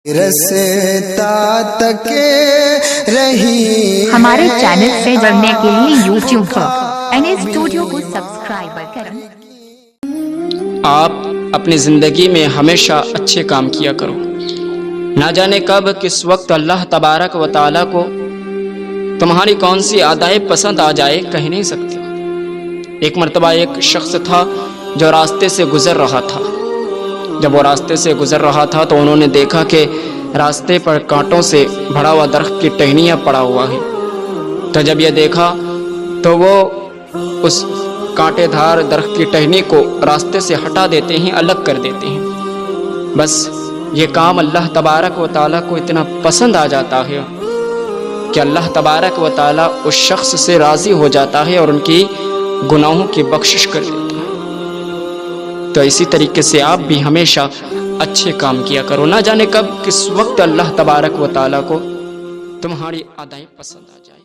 رستا تک رہی ہمارے چینل سے جڑنے کے لیے یوٹیوب پر این اسٹوڈیو کو سبسکرائب کریں۔ آپ اپنی زندگی میں ہمیشہ اچھے کام کیا کرو، نہ جانے کب کس وقت اللہ تبارک و تعالیٰ کو تمہاری کون سی ادائیں پسند آ جائے کہہ نہیں سکتے۔ ایک مرتبہ ایک شخص تھا جو راستے سے گزر رہا تھا۔ جب وہ راستے سے گزر رہا تھا تو انہوں نے دیکھا کہ راستے پر کانٹوں سے بھرا ہوا درخت کی ٹہنیاں پڑا ہوا ہے۔ تو جب یہ دیکھا تو وہ اس کانٹے دھار درخت کی ٹہنی کو راستے سے ہٹا دیتے ہیں، الگ کر دیتے ہیں۔ بس یہ کام اللہ تبارک و تعالیٰ کو اتنا پسند آ جاتا ہے کہ اللہ تبارک و تعالیٰ اس شخص سے راضی ہو جاتا ہے اور ان کی گناہوں کی بخشش کر دیتا ہے۔ تو اسی طریقے سے آپ بھی ہمیشہ اچھے کام کیا کرو، نہ جانے کب کس وقت اللہ تبارک و تعالیٰ کو تمہاری ادائیں پسند آ جائے۔